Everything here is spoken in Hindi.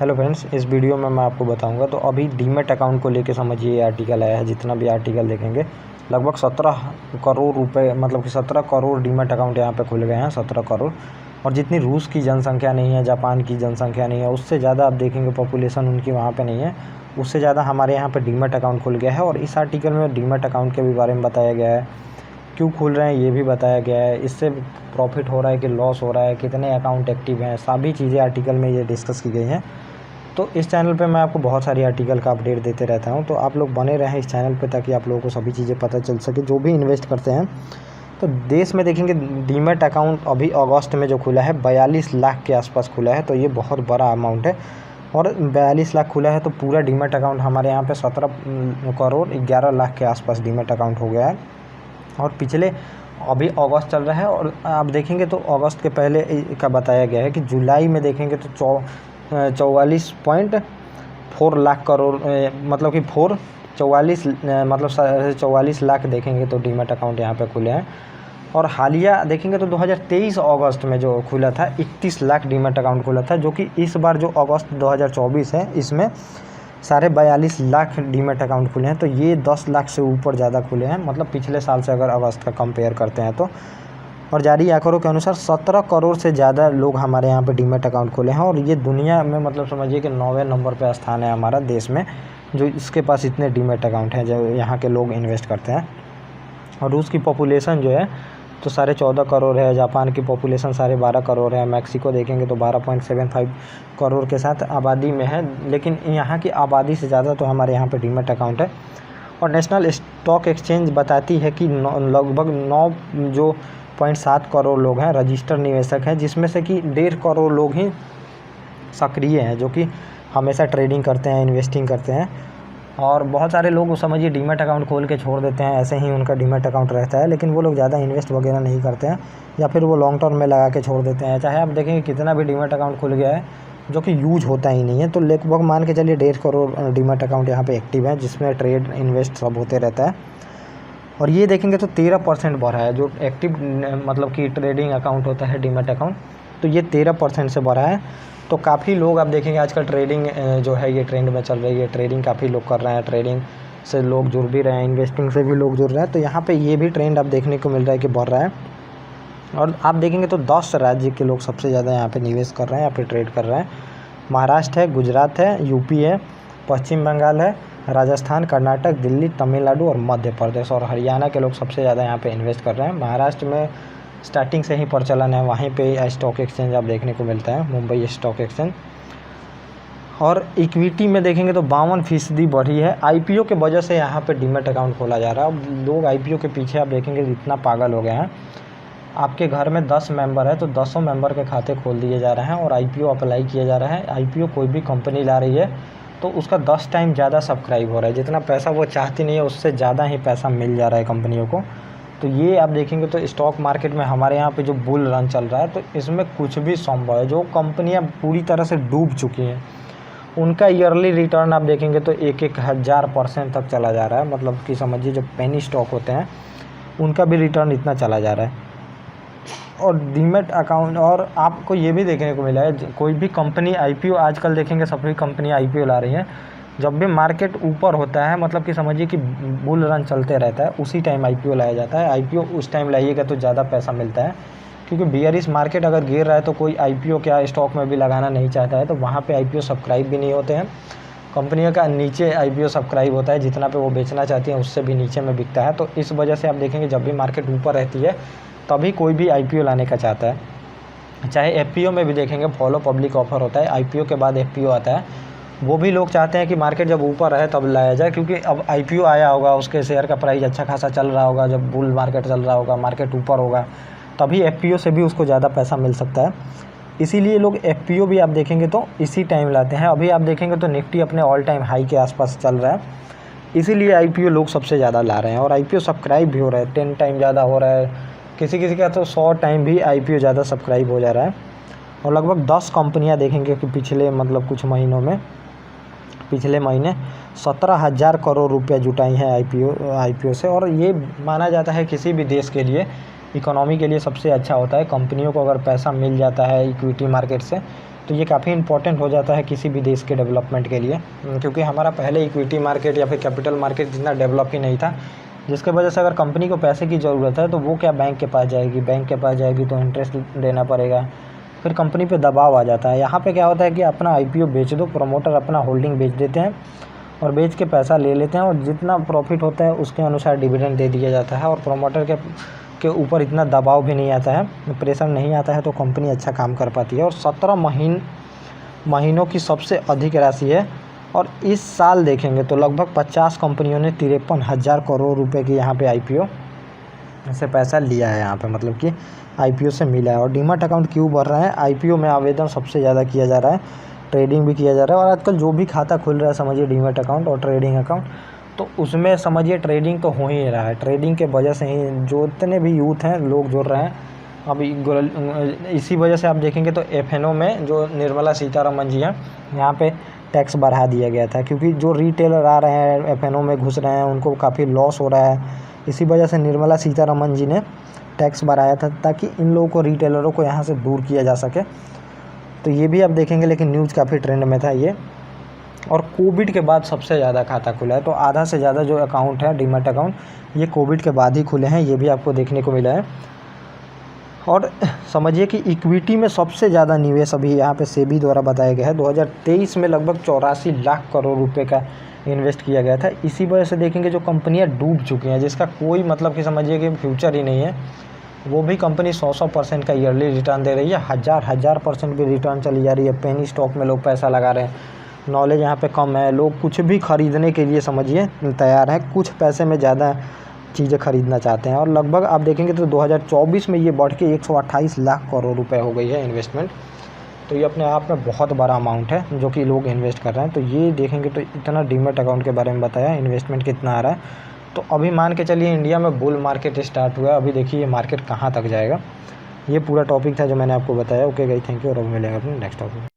हेलो फ्रेंड्स, इस वीडियो में मैं आपको बताऊंगा। तो अभी डीमैट अकाउंट को लेके समझिए ये आर्टिकल आया है। जितना भी आर्टिकल देखेंगे लगभग 17 करोड़ रुपए, मतलब कि 17 करोड़ डीमैट अकाउंट यहाँ पे खुल गए हैं, 17 करोड़। और जितनी रूस की जनसंख्या नहीं है, जापान की जनसंख्या नहीं है, उससे ज़्यादा आप देखेंगे पॉपुलेशन उनकी वहाँ पे नहीं है, उससे ज़्यादा हमारे यहाँ पे डीमैट अकाउंट खुल गया है। और इस आर्टिकल में डीमैट अकाउंट के भी बारे में बताया गया है, क्यों खुल रहे हैं ये भी बताया गया है, इससे प्रॉफिट हो रहा है कि लॉस हो रहा है, कितने अकाउंट एक्टिव हैं, सभी चीज़ें आर्टिकल में ये डिस्कस की गई हैं। तो इस चैनल पे मैं आपको बहुत सारी आर्टिकल का अपडेट देते रहता हूँ, तो आप लोग बने रहें इस चैनल पे ताकि आप लोगों को सभी चीज़ें पता चल सके जो भी इन्वेस्ट करते हैं। तो देश में देखेंगे डीमैट अकाउंट अभी अगस्त में जो खुला है 42 लाख के आसपास खुला है, तो ये बहुत बड़ा अमाउंट है। और 42 लाख खुला है तो पूरा डीमैट अकाउंट हमारे यहाँ पे 17 करोड़ 11 लाख के आसपास डीमैट अकाउंट हो गया है। और पिछले अभी अगस्त चल रहा है, और आप देखेंगे तो अगस्त के पहले का बताया गया है कि जुलाई में देखेंगे तो 44.4 लाख करोड़, मतलब कि 44 लाख देखेंगे तो डीमैट अकाउंट यहाँ पे खुले हैं। और हालिया देखेंगे तो 2023 अगस्त में जो खुला था 31 लाख डीमैट अकाउंट खुला था, जो कि इस बार जो अगस्त 2024 है इसमें 42.5 लाख डीमैट अकाउंट खुले हैं। तो ये 10 लाख से ऊपर ज़्यादा खुले हैं, मतलब पिछले साल से अगर अगस्त का कंपेयर करते हैं तो। और जारी आंकड़ों के अनुसार 17 करोड़ से ज़्यादा लोग हमारे यहाँ पे डीमैट अकाउंट खोले हैं। और ये दुनिया में मतलब समझिए कि 9वें नंबर पे स्थान है हमारा देश में, जो इसके पास इतने डीमैट अकाउंट हैं जो यहाँ के लोग इन्वेस्ट करते हैं। और रूस की पॉपुलेशन जो है तो 14.5 करोड़ है, जापान की पॉपुलेशन 12.5 करोड़ है, मैक्सिको देखेंगे तो 12.75 करोड़ के साथ आबादी में है, लेकिन यहाँ की आबादी से ज़्यादा तो हमारे यहाँ पे डीमैट अकाउंट है। और नेशनल स्टॉक एक्सचेंज बताती है कि लगभग 9.7 करोड़ लोग हैं रजिस्टर्ड निवेशक हैं, जिसमें से कि 1.5 करोड़ लोग ही सक्रिय हैं, जो कि हमेशा ट्रेडिंग करते हैं, इन्वेस्टिंग करते हैं। और बहुत सारे लोग समझिए डीमैट अकाउंट खोल के छोड़ देते हैं, ऐसे ही उनका डीमैट अकाउंट रहता है, लेकिन वो लोग ज़्यादा इन्वेस्ट वगैरह नहीं करते हैं, या फिर वो लॉन्ग टर्म में लगा के छोड़ देते हैं। चाहे आप देखेंगे कितना भी डीमैट अकाउंट खुल गया है जो कि यूज होता ही नहीं है, तो लगभग मान के चलिए 1.5 करोड़ डीमैट अकाउंट यहाँ पे एक्टिव है, जिसमें ट्रेड इन्वेस्ट सब होते रहता है। और ये देखेंगे तो 13% बढ़ा है जो एक्टिव, मतलब कि ट्रेडिंग अकाउंट होता है डीमैट अकाउंट, तो ये 13% से बढ़ा है। तो काफ़ी लोग आप देखेंगे आजकल ट्रेडिंग जो है ये ट्रेंड में चल रही है, ट्रेडिंग काफ़ी लोग कर रहे हैं, ट्रेडिंग से लोग जुड़ भी रहे हैं, इन्वेस्टिंग से भी लोग जुड़ रहे हैं। तो यहाँ पे ये भी ट्रेंड आप देखने को मिल रहा है कि बढ़ रहा है। और आप देखेंगे तो 10 राज्य के लोग सबसे ज़्यादा यहाँ पे निवेश कर रहे हैं या फिर ट्रेड कर रहे हैं। महाराष्ट्र है, गुजरात है, यूपी है, पश्चिम बंगाल है, राजस्थान, कर्नाटक, दिल्ली, तमिलनाडु और मध्य प्रदेश और हरियाणा के लोग सबसे ज़्यादा यहाँ पे इन्वेस्ट कर रहे हैं। महाराष्ट्र में स्टार्टिंग से ही प्रचलन है, वहीं पे स्टॉक एक्सचेंज आप देखने को मिलता है, मुंबई स्टॉक एक्सचेंज। और इक्विटी में देखेंगे तो 52% बढ़ी है। आईपीओ के वजह से यहाँ पे डीमैट अकाउंट खोला जा रहा है। अब लोग आईपीओ के पीछे आप देखेंगे इतना पागल हो गए हैं। आपके घर में 10 मेंबर है तो 10 मेंबर के खाते खोल दिए जा रहे हैं और आईपीओ अप्लाई किया जा रहा है। आईपीओ कोई भी कंपनी ला रही है तो उसका 10 टाइम ज़्यादा सब्सक्राइब हो रहा है, जितना पैसा वो चाहती नहीं है उससे ज़्यादा ही पैसा मिल जा रहा है कंपनियों को। तो ये आप देखेंगे तो स्टॉक मार्केट में हमारे यहाँ पे जो बुल रन चल रहा है, तो इसमें कुछ भी संभव है। जो कंपनियाँ पूरी तरह से डूब चुकी हैं उनका ईयरली रिटर्न आप देखेंगे तो 1,000% तक चला जा रहा है, मतलब कि समझिए जो पेनी स्टॉक होते हैं उनका भी रिटर्न इतना चला जा रहा है। और डीमैट अकाउंट, और आपको ये भी देखने को मिला है कोई भी कंपनी आईपीओ, आजकल देखेंगे सभी कंपनी आईपीओ ला रही हैं। जब भी मार्केट ऊपर होता है, मतलब कि समझिए कि बुल रन चलते रहता है, उसी टाइम आईपीओ लाया जाता है। आईपीओ उस टाइम लाइएगा तो ज़्यादा पैसा मिलता है, क्योंकि बेयरिश मार्केट अगर गिर रहा है तो कोई आईपीओ क्या स्टॉक में भी लगाना नहीं चाहता है, तो वहाँ पे आईपीओ सब्सक्राइब भी नहीं होते हैं। कंपनियों का नीचे आईपीओ सब्सक्राइब होता है, जितना पे वो बेचना चाहती हैं उससे भी नीचे में बिकता है। तो इस वजह से आप देखेंगे जब भी मार्केट ऊपर रहती है तभी कोई भी आईपीओ लाने का चाहता है। चाहे एफपीओ में भी देखेंगे फॉलो पब्लिक ऑफर होता है, आईपीओ के बाद एफपीओ आता है, वो भी लोग चाहते हैं कि मार्केट जब ऊपर रहे तब लाया जाए, क्योंकि अब आईपीओ आया होगा, उसके शेयर का प्राइस अच्छा खासा चल रहा होगा, जब बुल मार्केट चल रहा होगा, मार्केट ऊपर होगा, तभी एफपीओ से भी उसको ज़्यादा पैसा मिल सकता है। इसीलिए लोग एफपीओ भी आप देखेंगे तो इसी टाइम लाते हैं। अभी आप देखेंगे तो निफ्टी अपने ऑल टाइम हाई के आसपास चल रहा है, इसीलिए आईपीओ लोग सबसे ज़्यादा ला रहे हैं। और आईपीओ सब्सक्राइब भी हो रहा है, 10 टाइम ज़्यादा हो रहा है, किसी किसी का तो 100 टाइम भी आईपीओ ज़्यादा सब्सक्राइब हो जा रहा है। और लगभग 10 कंपनियां देखेंगे कि पिछले मतलब कुछ महीनों में, पिछले महीने 17,000 करोड़ रुपए जुटाई हैं आईपीओ से। और ये माना जाता है किसी भी देश के लिए, इकोनॉमी के लिए सबसे अच्छा होता है। कंपनियों को अगर पैसा मिल जाता है इक्विटी मार्केट से तो ये काफ़ी इंपॉर्टेंट हो जाता है किसी भी देश के डेवलपमेंट के लिए, क्योंकि हमारा पहले इक्विटी मार्केट या फिर कैपिटल मार्केट जितना डेवलप ही नहीं था, जिसके वजह से अगर कंपनी को पैसे की ज़रूरत है तो वो क्या बैंक के पास जाएगी, बैंक के पास जाएगी तो इंटरेस्ट देना पड़ेगा, फिर कंपनी पे दबाव आ जाता है। यहाँ पे क्या होता है कि अपना IPO बेच दो, प्रमोटर अपना होल्डिंग बेच देते हैं और बेच के पैसा ले लेते हैं, और जितना प्रॉफिट होता है उसके अनुसार डिविडेंड दे दिया जाता है, और प्रमोटर के ऊपर इतना दबाव भी नहीं आता है, प्रेशर नहीं आता है, तो कंपनी अच्छा काम कर पाती है। और 17 महीनों की सबसे अधिक राशि है, और इस साल देखेंगे तो लगभग 50 कंपनियों ने 53,000 करोड़ रुपए की यहाँ पे IPO से पैसा लिया है यहाँ पे, मतलब कि IPO से मिला है। और डीमैट अकाउंट क्यों बढ़ रहा है, IPO में आवेदन सबसे ज़्यादा किया जा रहा है, ट्रेडिंग भी किया जा रहा है, और आजकल जो भी खाता खुल रहा है समझिए डीमैट अकाउंट और ट्रेडिंग अकाउंट, तो उसमें समझिए ट्रेडिंग तो हो ही रहा है। ट्रेडिंग के वजह से ही जो इतने भी यूथ हैं लोग जुड़ रहे हैं। अब इसी वजह से आप देखेंगे तो FNO में जो निर्मला सीतारमण जी हैं, यहाँ पे टैक्स बढ़ा दिया गया था, क्योंकि जो रिटेलर आ रहे हैं FNO में घुस रहे हैं उनको काफ़ी लॉस हो रहा है। इसी वजह से निर्मला सीतारमण जी ने टैक्स बढ़ाया था, ताकि इन लोगों को, रिटेलरों को यहाँ से दूर किया जा सके। तो ये भी आप देखेंगे, लेकिन न्यूज़ काफ़ी ट्रेंड में था ये। और कोविड के बाद सबसे ज़्यादा खाता खुला है, तो आधा से ज़्यादा जो अकाउंट है डीमैट अकाउंट, ये कोविड के बाद ही खुले हैं, ये भी आपको देखने को मिला है। और समझिए कि इक्विटी में सबसे ज़्यादा निवेश अभी यहाँ पे सेबी द्वारा बताया गया है। 2023 में लगभग 84 लाख करोड़ रुपए का इन्वेस्ट किया गया था। इसी वजह से देखेंगे जो कंपनियाँ डूब चुकी हैं, जिसका कोई मतलब कि समझिए कि फ्यूचर ही नहीं है, वो भी कंपनी 100% का ईयरली रिटर्न दे रही है, हज़ार % की रिटर्न चली जा रही है। पेनी स्टॉक में लोग पैसा लगा रहे हैं, नॉलेज यहाँ पे कम है, लोग कुछ भी खरीदने के लिए समझिए तैयार हैं, कुछ पैसे में ज़्यादा चीज़ें खरीदना चाहते हैं। और लगभग आप देखेंगे तो 2024 में ये बढ़ के 128 लाख करोड़ रुपए हो गई है इन्वेस्टमेंट। तो ये अपने आप में बहुत बड़ा अमाउंट है जो कि लोग इन्वेस्ट कर रहे हैं। तो ये देखेंगे तो इतना डीमैट अकाउंट के बारे में बताया, इन्वेस्टमेंट कितना आ रहा है। तो अभी मान के चलिए इंडिया में बुल मार्केट स्टार्ट हुआ है, अभी देखिए ये मार्केट कहाँ तक जाएगा। ये पूरा टॉपिक था जो मैंने आपको बताया। ओके गाइस, थैंक यू, और अब मिलेंगे अपने नेक्स्ट टॉपिक।